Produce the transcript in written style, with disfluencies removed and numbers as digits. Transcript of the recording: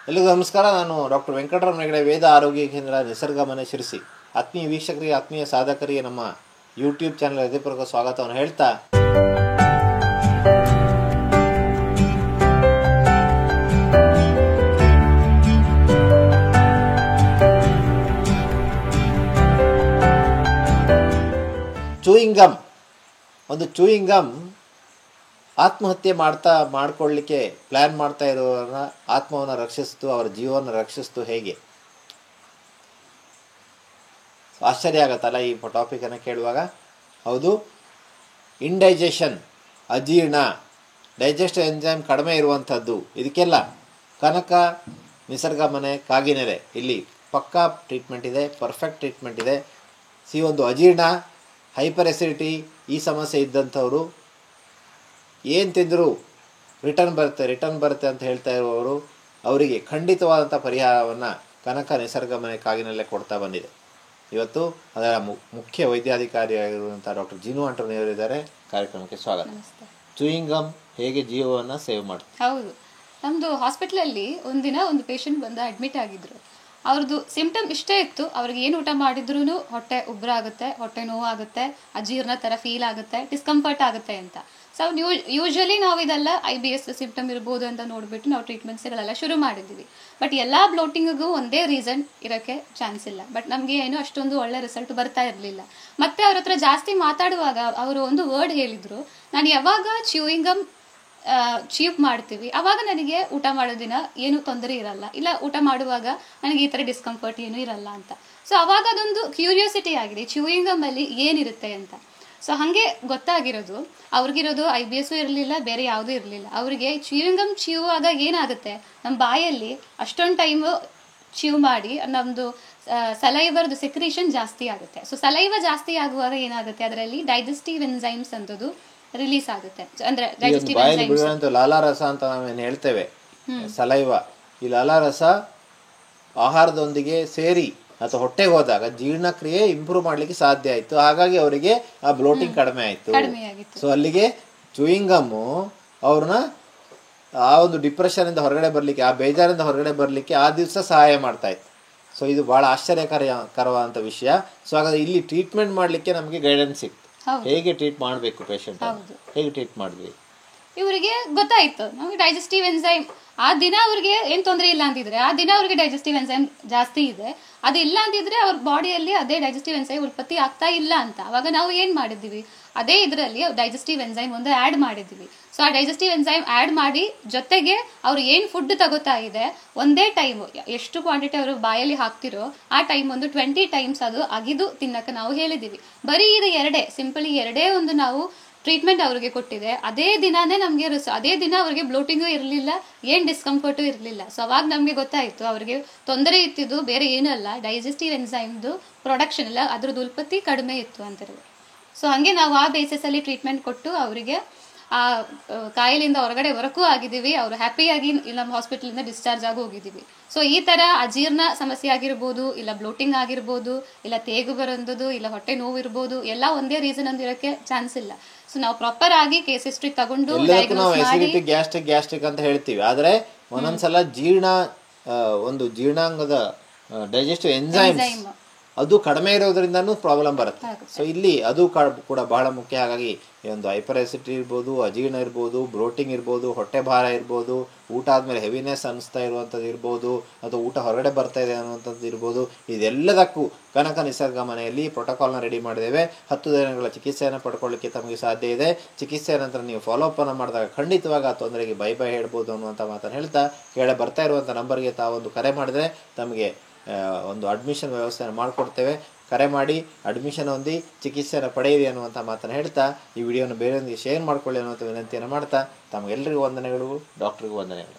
ಎಲ್ಲರಿಗೂ ನಮಸ್ಕಾರ. ನಾನು ಡಾಕ್ಟರ್ ವೆಂಕಟರಮಣ ಹೆಗಡೆ, ವೇದ ಆರೋಗ್ಯ ಕೇಂದ್ರ, ನಿಸರ್ಗ ಮನೆ, ಶಿರಸಿ. ಆತ್ಮೀಯ ವೀಕ್ಷಕರಿಗೆ, ಆತ್ಮೀಯ ಸಾಧಕರಿಗೆ ನಮ್ಮ ಯೂಟ್ಯೂಬ್ ಚಾನಲ್ ಹೃದಯಪೂರ್ವಕ ಸ್ವಾಗತವನ್ನು ಹೇಳ್ತಾ, ಚೂಯಿಂಗ್ ಗಮ್ ಆತ್ಮಹತ್ಯೆ ಮಾಡ್ಕೊಳ್ಳಿಕ್ಕೆ ಪ್ಲ್ಯಾನ್ ಮಾಡ್ತಾ ಇರೋರನ್ನ ಆತ್ಮವನ್ನು ರಕ್ಷಿಸ್ತು, ಅವರ ಜೀವವನ್ನು ರಕ್ಷಿಸ್ತು. ಹೇಗೆ ಆಶ್ಚರ್ಯ ಆಗತ್ತಲ್ಲ ಈ ಟಾಪಿಕನ್ನು ಕೇಳುವಾಗ? ಹೌದು, ಇಂಡೈಜೆಷನ್, ಅಜೀರ್ಣ, ಡೈಜೆಸ್ಟಿವ್ ಎಂಜೈಮ್ ಕಡಿಮೆ ಇರುವಂಥದ್ದು. ಇದಕ್ಕೆಲ್ಲ ಕನಕ ನಿಸರ್ಗ ಮನೆ ಕಾಗಿನೆಲೆ ಇಲ್ಲಿ ಪಕ್ಕಾ ಟ್ರೀಟ್ಮೆಂಟ್ ಇದೆ, ಪರ್ಫೆಕ್ಟ್ ಟ್ರೀಟ್ಮೆಂಟ್ ಇದೆ. ಒಂದು ಅಜೀರ್ಣ, ಹೈಪರ್ ಎಸಿಡಿಟಿ ಈ ಸಮಸ್ಯೆ ಇದ್ದಂಥವರು ಏನು ತಿಂದರೂ ರಿಟರ್ನ್ ಬರುತ್ತೆ ಅಂತ ಹೇಳ್ತಾ ಇರುವವರು, ಅವರಿಗೆ ಖಂಡಿತವಾದಂಥ ಪರಿಹಾರವನ್ನು ಕನಕ ನಿಸರ್ಗ ಮನೆ ಕಾಗಿನಲ್ಲೇ ಕೊಡ್ತಾ ಬಂದಿದೆ. ಇವತ್ತು ಅದರ ಮುಖ್ಯ ವೈದ್ಯಾಧಿಕಾರಿಯಾಗಿರುವಂಥ ಡಾಕ್ಟರ್ ಜಿನು ಆಂಟೋನಿಯವರಿದ್ದಾರೆ. ಕಾರ್ಯಕ್ರಮಕ್ಕೆ ಸ್ವಾಗತ. ಚೂಯಿಂಗ್ ಗಮ್ ಹೇಗೆ ಜೀವವನ್ನು ಸೇವ್ ಮಾಡ್ತಾರೆ? ಹೌದು, ನಮ್ಮದು ಹಾಸ್ಪಿಟ್ಲಲ್ಲಿ ಒಂದಿನ ಒಂದು ಪೇಷಂಟ್ ಬಂದು ಅಡ್ಮಿಟ್ ಆಗಿದ್ರು. ಅವ್ರದ್ದು ಸಿಂಪ್ಟಮ್ ಇಷ್ಟೇ ಇತ್ತು, ಅವ್ರಿಗೆ ಏನು ಊಟ ಮಾಡಿದ್ರೂ ಹೊಟ್ಟೆ ಉಬ್ಬರ ಆಗುತ್ತೆ, ಹೊಟ್ಟೆ ನೋವು ಆಗುತ್ತೆ, ಅಜೀರ್ಣ ಥರ ಫೀಲ್ ಆಗುತ್ತೆ, ಡಿಸ್ಕಂಫರ್ಟ್ ಆಗುತ್ತೆ ಅಂತ. ಸೊ ಯೂಶ್ವಲಿ ನಾವು ಇದೆಲ್ಲ IBS ಸಿಂಪ್ಟಮ್ ಇರ್ಬೋದು ಅಂತ ನೋಡಿಬಿಟ್ಟು ನಾವು ಟ್ರೀಟ್ಮೆಂಟ್ಸ್ಗಳೆಲ್ಲ ಶುರು ಮಾಡಿದ್ದೀವಿ. ಬಟ್ ಎಲ್ಲ ಬ್ಲೋಟಿಂಗಿಗೂ ಒಂದೇ ರೀಸನ್ ಇರೋಕ್ಕೆ ಚಾನ್ಸ್ ಇಲ್ಲ. ಬಟ್ ನಮಗೆ ಏನು ಅಷ್ಟೊಂದು ಒಳ್ಳೆ ರಿಸಲ್ಟ್ ಬರ್ತಾ ಇರಲಿಲ್ಲ. ಮತ್ತೆ ಅವ್ರ ಹತ್ರ ಜಾಸ್ತಿ ಮಾತಾಡುವಾಗ ಅವರು ಒಂದು ವರ್ಡ್ ಹೇಳಿದರು, ನಾನು ಯಾವಾಗ ಚ್ಯೂಯಿಂಗ್ ಗಮ್ ಚೀಪ್ ಮಾಡ್ತೀವಿ ಆವಾಗ ನನಗೆ ಊಟ ಮಾಡೋ ದಿನ ಏನು ತೊಂದರೆ ಇರಲ್ಲ, ಇಲ್ಲ ಊಟ ಮಾಡುವಾಗ ನನಗೆ ಈ ಥರ ಡಿಸ್ಕಂಫರ್ಟ್ ಏನೂ ಇರಲ್ಲ ಅಂತ. ಸೊ ಅವಾಗ ಅದೊಂದು ಕ್ಯೂರಿಯಾಸಿಟಿ ಆಗಿದೆ, ಚ್ಯೂಯಿಂಗ್ ಗಮ್ಮಲ್ಲಿ ಏನಿರುತ್ತೆ ಅಂತ. ಸೊ ಹಾಗೆ ಗೊತ್ತಾಗಿರೋದು, ಅವ್ರಿಗಿರೋದು IBS ಇರಲಿಲ್ಲ, ಬೇರೆ ಯಾವುದೂ ಇರಲಿಲ್ಲ. ಅವರಿಗೆ ಚ್ಯೂಯಿಂಗ್ ಗಮ್ ಚ್ಯೂವಾಗ ಏನಾಗುತ್ತೆ, ನಮ್ಮ ಬಾಯಲ್ಲಿ ಅಷ್ಟೊಂದು ಟೈಮು ಚ್ಯೂ ಮಾಡಿ ನಮ್ಮದು ಸಲೈವರ್ದು ಸೆಕ್ರೀಷನ್ ಜಾಸ್ತಿ ಆಗುತ್ತೆ. ಸೊ ಸಲೈವ ಜಾಸ್ತಿ ಆಗುವಾಗ ಏನಾಗುತ್ತೆ, ಅದರಲ್ಲಿ ಡೈಜೆಸ್ಟಿವ್ ಎನ್ಸೈಮ್ಸ್ ಅಂತದ್ದು ರಿಲೀಸ್ ಆಗುತ್ತೆ. ಅಂದ್ರೆ ಲಾಲಾರಸ ಅಂತ ನಾವೇನು ಹೇಳ್ತೇವೆ, ಸಲೈವ, ಈ ಲಾಲಾರಸ ಆಹಾರದೊಂದಿಗೆ ಸೇರಿ ಅಥವಾ ಹೊಟ್ಟೆಗೆ ಹೋದಾಗ ಜೀರ್ಣಕ್ರಿಯೆ ಇಂಪ್ರೂವ್ ಮಾಡ್ಲಿಕ್ಕೆ ಸಾಧ್ಯ ಆಯ್ತು. ಹಾಗಾಗಿ ಅವರಿಗೆ ಆ ಬ್ಲೋಟಿಂಗ್ ಕಡಿಮೆ ಆಯ್ತು. ಸೊ ಅಲ್ಲಿಗೆ ಚೂಯಿಂಗ್ ಗಮ್ಮು ಅವ್ರನ್ನ ಆ ಒಂದು ಡಿಪ್ರೆಷನ್ ಇಂದ ಹೊರಗಡೆ ಬರ್ಲಿಕ್ಕೆ, ಆ ಬೇಜಾರಿಂದ ಹೊರಗಡೆ ಬರ್ಲಿಕ್ಕೆ ಆ ದಿವಸ ಸಹಾಯ ಮಾಡ್ತಾ ಇತ್ತು. ಸೊ ಇದು ಬಹಳ ಆಶ್ಚರ್ಯಕರವಾದಂಥ ವಿಷಯ. ಸೊ ಹಾಗಾದ್ರೆ ಇಲ್ಲಿ ಟ್ರೀಟ್ಮೆಂಟ್ ಮಾಡ್ಲಿಕ್ಕೆ ನಮಗೆ ಗೈಡೆನ್ಸ್ ಸಿಕ್ತು. ಹೇಗೆ ಟ್ರೀಟ್ ಮಾಡಬೇಕು ಪೇಷಂಟ್, ಹೇಗೆ ಟ್ರೀಟ್ ಮಾಡಿದ್ವಿ? ಇವರಿಗೆ ಗೊತ್ತಾಯ್ತು ನಮಗೆ ಡೈಜೆಸ್ಟಿವ್ ಎನ್ಸೈಮ್ ಆ ದಿನ ಅವ್ರಿಗೆ ಏನು ತೊಂದರೆ ಇಲ್ಲ ಅಂತಿದ್ರೆ, ಆ ದಿನ ಅವ್ರಿಗೆ ಡೈಜೆಸ್ಟಿವ್ ಎನ್ಸೈಮ್ ಜಾಸ್ತಿ ಇದೆ, ಅದು ಇಲ್ಲ ಅಂತಿದ್ರೆ ಅವ್ರ ಬಾಡಿಯಲ್ಲಿ ಅದೇ ಡೈಜೆಸ್ಟಿವ್ ಎನ್ಸೈಮ್ ಉತ್ಪತ್ತಿ ಆಗ್ತಾ ಇಲ್ಲ ಅಂತ. ಅವಾಗ ನಾವು ಏನು ಮಾಡಿದ್ದೀವಿ, ಅದೇ ಇದರಲ್ಲಿ ಡೈಜೆಸ್ಟಿವ್ ಎನ್ಸೈಮ್ ಒಂದು ಆ್ಯಡ್ ಮಾಡಿದ್ದೀವಿ. ಸೊ ಆ ಡೈಜೆಸ್ಟಿವ್ ಎನ್ಸೈಮ್ ಆ್ಯಡ್ ಮಾಡಿ ಜೊತೆಗೆ ಅವ್ರು ಏನು ಫುಡ್ ತಗೋತಾ ಇದೆ ಒಂದೇ ಟೈಮು ಎಷ್ಟು ಕ್ವಾಂಟಿಟಿ ಅವರು ಬಾಯಲ್ಲಿ ಹಾಕ್ತಿರೋ ಆ ಟೈಮ್ ಒಂದು 20 ಟೈಮ್ಸ್ ಅದು ಅಗಿದು ತಿನ್ನಕ್ಕೆ ನಾವು ಹೇಳಿದ್ದೀವಿ. ಬರೀ ಇದು ಎರಡೇ ಒಂದು ನಾವು ಟ್ರೀಟ್ಮೆಂಟ್ ಅವ್ರಿಗೆ ಕೊಟ್ಟಿದೆ. ಅದೇ ದಿನಾನೇ ನಮಗೆ ಅದೇ ದಿನ ಅವ್ರಿಗೆ ಬ್ಲೋಟಿಂಗು ಇರಲಿಲ್ಲ, ಏನು ಡಿಸ್ಕಂಫರ್ಟು ಇರಲಿಲ್ಲ. ಸೊ ಅವಾಗ ನಮಗೆ ಗೊತ್ತಾಯಿತು ಅವ್ರಿಗೆ ತೊಂದರೆ ಇತ್ತಿದ್ದು ಬೇರೆ ಏನಲ್ಲ, ಡೈಜೆಸ್ಟಿವ್ ಎನ್ಸೈಮ್ದು ಪ್ರೊಡಕ್ಷನ್ ಎಲ್ಲ ಅದ್ರದ್ದು ಉತ್ಪತ್ತಿ ಕಡಿಮೆ ಇತ್ತು ಅಂತಾರೆ. ಸೊ ಹಾಗೆ ನಾವು ಆ ಬೇಸಿಸಲ್ಲಿ ಟ್ರೀಟ್ಮೆಂಟ್ ಕೊಟ್ಟು ಅವರಿಗೆ ಆ ಕಾಯಿಲೆಯಿಂದ ಹೊರಗಡೆ ಬರೋಕ್ಕೂ ಆಗಿದ್ದೀವಿ. ಅವರು ಹ್ಯಾಪಿಯಾಗಿ ನಮ್ಮ ಹಾಸ್ಪಿಟಲಿಂದ ಡಿಸ್ಚಾರ್ಜ್ ಆಗಿ ಹೋಗಿದ್ದೀವಿ. ಸೊ ಈ ಥರ ಅಜೀರ್ಣ ಸಮಸ್ಯೆ ಆಗಿರ್ಬೋದು, ಇಲ್ಲ ಬ್ಲೋಟಿಂಗ್ ಆಗಿರ್ಬೋದು, ಇಲ್ಲ ತೇಗು ಬರೋದು, ಇಲ್ಲ ಹೊಟ್ಟೆ ನೋವು ಇರ್ಬೋದು, ಎಲ್ಲ ಒಂದೇ ರೀಸನ್ ಅಂದಿರೋಕ್ಕೆ ಚಾನ್ಸ್ ಇಲ್ಲ. ಸೊ ನಾವು ಪ್ರಾಪರ್ ಆಗಿ ಕೇಸ್ ಹಿಸ್ಟ್ರಿ ತಗೊಂಡು ಗ್ಯಾಸ್ಟ್ರಿಕ್ ಅಂತ ಹೇಳ್ತೀವಿ. ಆದ್ರೆ ಒಂದೊಂದ್ಸಲ ಜೀರ್ಣಾಂಗದ ಡೈಜೆಸ್ಟಿವ್ ಎಂಜೈಮ್ಸ್ ಅದು ಕಡಿಮೆ ಇರೋದ್ರಿಂದನೂ ಪ್ರಾಬ್ಲಮ್ ಬರುತ್ತೆ. ಸೊ ಇಲ್ಲಿ ಅದು ಕೂಡ ಬಹಳ ಮುಖ್ಯ. ಹಾಗಾಗಿ ಒಂದು ಹೈಪರ್ ಎಸಿಡಿಟಿ ಇರ್ಬೋದು, ಅಜೀರ್ಣ ಇರ್ಬೋದು, ಬ್ಲೋಟಿಂಗ್ ಇರ್ಬೋದು, ಹೊಟ್ಟೆ ಭಾರ ಇರ್ಬೋದು, ಊಟ ಆದಮೇಲೆ ಹೆವಿನೆಸ್ ಅನಿಸ್ತಾ ಇರುವಂಥದ್ದು ಇರ್ಬೋದು, ಅಥವಾ ಊಟ ಹೊರಗಡೆ ಬರ್ತಾ ಇದೆ ಅನ್ನುವಂಥದ್ದು ಇರ್ಬೋದು. ಇದೆಲ್ಲದಕ್ಕೂ ಕನಕ ನಿಸರ್ಗ ಮನೆಯಲ್ಲಿ ಪ್ರೋಟೋಕಾಲ್ನ ರೆಡಿ ಮಾಡಿದ್ದೇವೆ. 10 ದಿನಗಳ ಚಿಕಿತ್ಸೆಯನ್ನು ಪಡ್ಕೊಳ್ಳಿಕ್ಕೆ ತಮಗೆ ಸಾಧ್ಯ ಇದೆ. ಚಿಕಿತ್ಸೆಯ ನಂತರ ನೀವು ಫಾಲೋಅಪನ್ನು ಮಾಡಿದಾಗ ಖಂಡಿತವಾಗಿ ಆ ತೊಂದರೆಗೆ ಬೈ ಹೇಳ್ಬೋದು ಅನ್ನುವಂಥ ಮಾತನ್ನು ಹೇಳ್ತಾ, ಕೆಳಗೆ ಬರ್ತಾ ಇರುವಂಥ ನಂಬರ್ಗೆ ತಾವೊಂದು ಕರೆ ಮಾಡಿದ್ರೆ ತಮಗೆ ಒಂದು ಅಡ್ಮಿಷನ್ ವ್ಯವಸ್ಥೆಯನ್ನು ಮಾಡಿಕೊಡ್ತೇವೆ. ಕರೆ ಮಾಡಿ ಅಡ್ಮಿಷನ್ ಹೊಂದಿ ಚಿಕಿತ್ಸೆಯನ್ನು ಪಡೆಯಿರಿ ಅನ್ನುವಂಥ ಮಾತನ್ನು ಹೇಳ್ತಾ, ಈ ವಿಡಿಯೋನ ಬೇರೆಯೊಂದಿಗೆ ಶೇರ್ ಮಾಡ್ಕೊಳ್ಳಿ ಅನ್ನುವಂಥ ವಿನಂತಿಯನ್ನು ಮಾಡ್ತಾ, ತಮಗೆಲ್ಲರಿಗೂ ವಂದನೆಗಳು, ಡಾಕ್ಟ್ರಿಗೂ ವಂದನೆಗಳು.